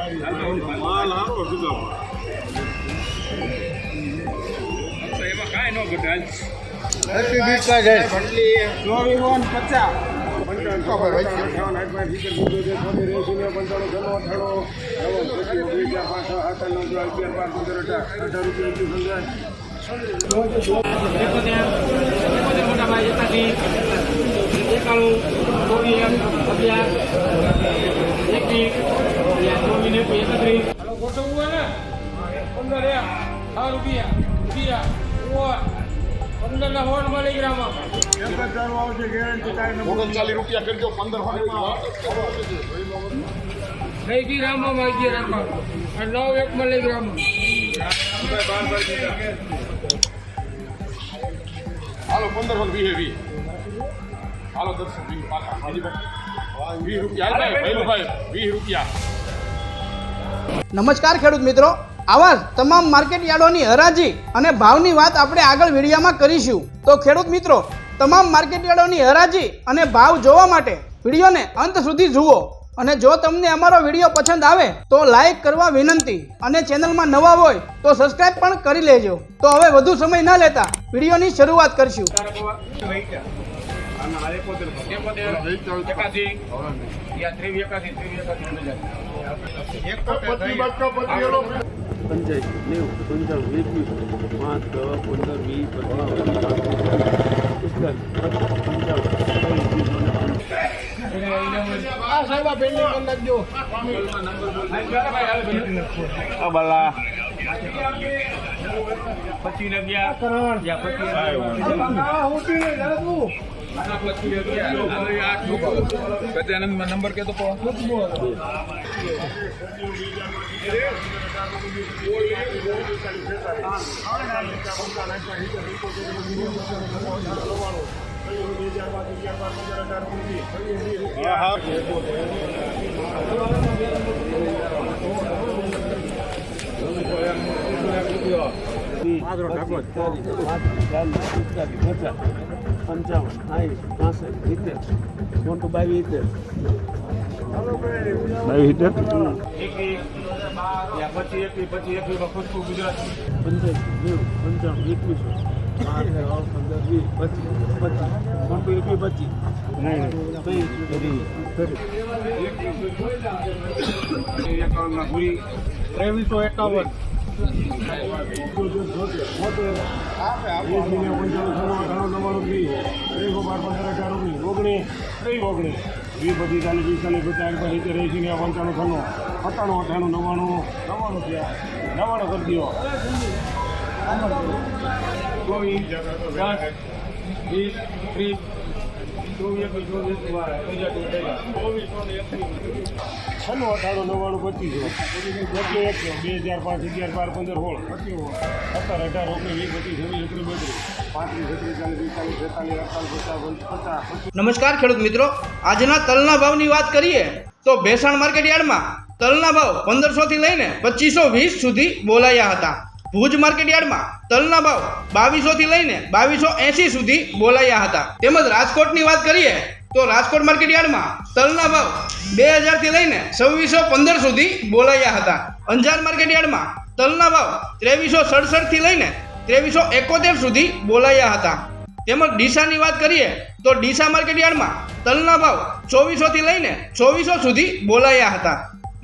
માલ હારો જુદો એમાં કાંઈ ન ઘટે. ₹39 કરજો 15 હાલો 15 20 હાલો દર્શન 20 પાકા ₹20 ₹20 નમસ્કાર ખેડૂત મિત્રો, આવા તમામ માર્કેટ યાર્ડોની હરાજી અને ભાવની વાત આપણે આગળ વિડીયોમાં કરીશું. તો ખેડૂત મિત્રો, તમામ માર્કેટ યાર્ડોની હરાજી અને ભાવ જોવા માટે વિડીયોને અંત સુધી જુઓ. અને જો તમને અમારો વિડીયો પસંદ આવે તો લાઈક કરવા વિનંતી અને ચેનલમાં નવા હોય તો સબસ્ક્રાઇબ પણ કરી લેજો. તો હવે વધુ સમય ન લેતા વિડીયોની શરૂઆત કરશું. સત્યાનંદ નંબર કે તો નમસ્કાર ખેડૂત મિત્રો, આજના તલના ભાવની વાત કરીએ તો ભેસાણ માર્કેટ યાર્ડમાં તલના ભાવ 1500 થી લઈને 2520 સુધી બોલાયા હતા. ભુજ માર્કેટ યાર્ડમાં તલના ભાવ 2200 થી લઈને 2280 સુધી બોલાયા હતા. તેમજ રાજકોટની વાત કરીએ તો રાજકોટ માર્કેટ યાર્ડમાં તલના ભાવ 2000 થી લઈને 2615 સુધી બોલાયા હતા. અંજાર માર્કેટ યાર્ડમાં તલના ભાવ 2367 થી લઈને 2371 સુધી બોલાયા હતા. તેમજ ડીસાની વાત કરીએ તો ડીસા માર્કેટ યાર્ડમાં તલના ભાવ 2400 થી લઈને 2400 સુધી બોલાયા હતા.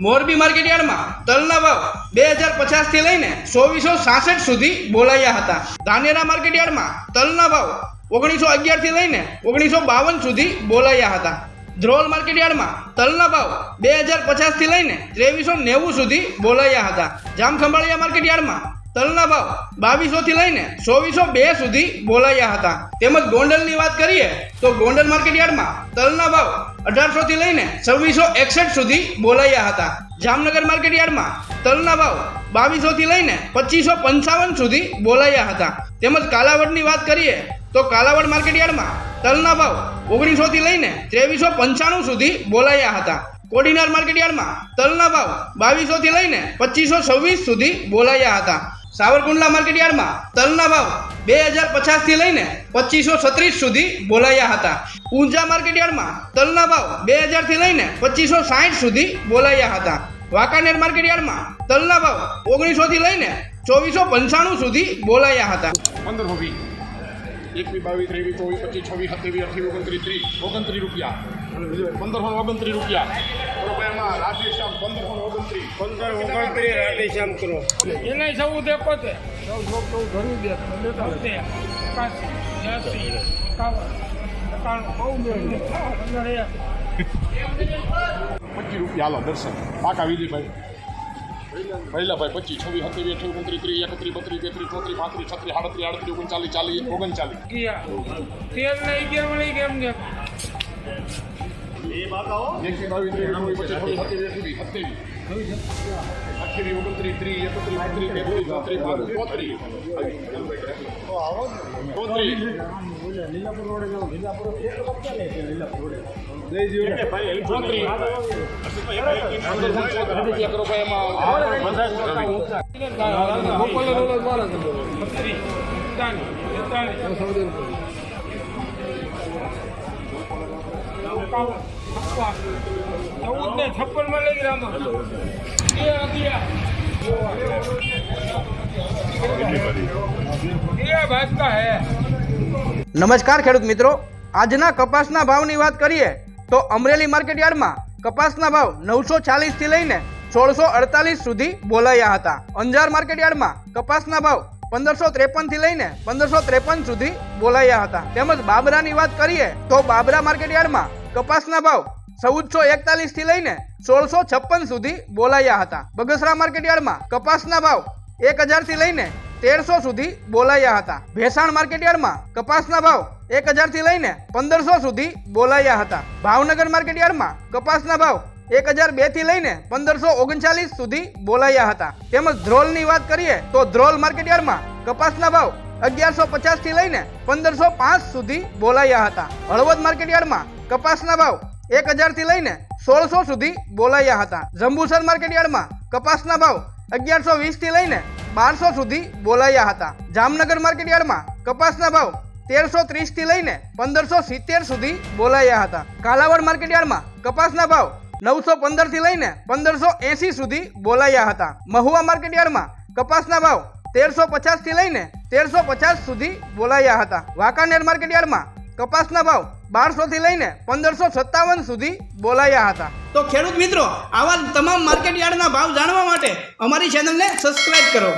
મોરબી માર્કેટ યાર્ડમાં તલના ભાવ 2050 થી લઈને 2466 સુધી બોલાયા હતા. ધાનેરા માર્કેટ યાર્ડમાં તલના ભાવ 1911 થી લઈને 1952 સુધી બોલાયા હતા. ધ્રોલ માર્કેટ યાર્ડમાં તલના ભાવ 2050 થી લઈને 2390 સુધી બોલાયા હતા. જામખંભાળિયા માર્કેટ યાર્ડમાં તલના ભાવ 2200 થી લઈને 2402 સુધી બોલાયા હતા. તેમજ ગોંડલની વાત કરીએ તો ગોંડલ માર્કેટ યાર્ડમાં તલના ભાવ 1800 થી લઈને 2661 સુધી બોલાયા હતા. જામનગર માર્કેટ યાર્ડમાં તલના ભાવ 2200 થી લઈને 2555 સુધી બોલાયા હતા. તેમજ કાલાવડની વાત કરીએ તો કાલાવડ માર્કેટ યાર્ડમાં તલના ભાવ 1900 થી લઈને 2395 સુધી બોલાયા હતા. કોડીનાર માર્કેટ યાર્ડમાં તલના ભાવ 2200 થી લઈને 2526 સુધી બોલાયા હતા. સાવરકુંડલા માર્કેટ યાર્ડમાં તલના ભાવ 2050 થી લઈને 2536 સુધી બોલાયા હતા. ઊંઝા માર્કેટ યાર્ડમાં તલના ભાવ 2000 થી લઈને 2560 સુધી બોલાયા હતા. વાંકાનેર માર્કેટ યાર્ડમાં તલના ભાવ 1900 થી લઈને 2495 સુધી બોલાયા હતા. 1520 21 22 23 24 25 26 27 28 29 રૂપિયા 1529 રૂપિયા. બરોબર એમાં રાધેશ્યામ 1529 રાધેશ્યામ કરો એને સૌ દેખો તે ₹25 હાલો દર્શન પાકા વિજયભાઈ ભૈલાભાઈ 25 26 27 28 29 30 31 32 33 34 36 38 39 40 41 નમસ્કાર ખેડૂત મિત્રો, આજના કપાસના ભાવની વાત કરીએ તો અમરેલી માર્કેટ યાર્ડમાં કપાસના ભાવ 940 થી લઈને 1648 સુધી બોલાયા હતા. અંજાર માર્કેટ યાર્ડમાં કપાસના ભાવ 1553 થી લઈને 1553 સુધી બોલાયા હતા. તેમજ બાબરાની વાત કરીએ તો બાબરા માર્કેટ યાર્ડમાં કપાસના ભાવ 1441 થી લઈને 1656 સુધી બોલાયા હતા. બગસરા માર્કેટ યાર્ડમાં કપાસના ભાવ 1000 થી લઈને 1300 સુધી બોલાયા હતા. ભેસાણ માર્કેટ યાર્ડમાં કપાસના ભાવ 1000 થી લઈને 1500 સુધી બોલાયા હતા. ભાવનગર માર્કેટ યાર્ડમાં કપાસના ભાવ 1002 થી લઈને 1539 સુધી બોલાયા હતા. તેમજ ધ્રોલની વાત કરીએ તો ધ્રોલ માર્કેટ યાર્ડમાં કપાસના ભાવ 1150 થી લઈને 1505 સુધી બોલાયા હતા. હળવદ માર્કેટ યાર્ડમાં કપાસના ભાવ 1000 થી લઈને 1600 સુધી બોલાયા હતા. જંબુસર માર્કેટ યાર્ડમાં કપાસના ભાવ 1120 થી લઈને 1200 સુધી બોલાયા હતા. જામનગર માર્કેટ યાર્ડમાં કપાસના ભાવ 1330 થી લઈને 1570 સુધી બોલાયા હતા. કાલાવડ માર્કેટ યાર્ડમાં કપાસના ભાવ 915 થી લઈને 1580 સુધી બોલાયા હતા. મહુવા માર્કેટ યાર્ડમાં કપાસના ભાવ 1350 થી લઈને 1350 સુધી બોલાયા હતા. વાંકાનેર માર્કેટ યાર્ડમાં કપાસના ભાવ 1200 થી લઈને 1557 સુધી બોલાયા હતા. તો ખેડૂત મિત્રો, આવા તમામ માર્કેટ યાર્ડના ભાવ જાણવા માટે અમારી ચેનલને સબસ્ક્રાઇબ કરો.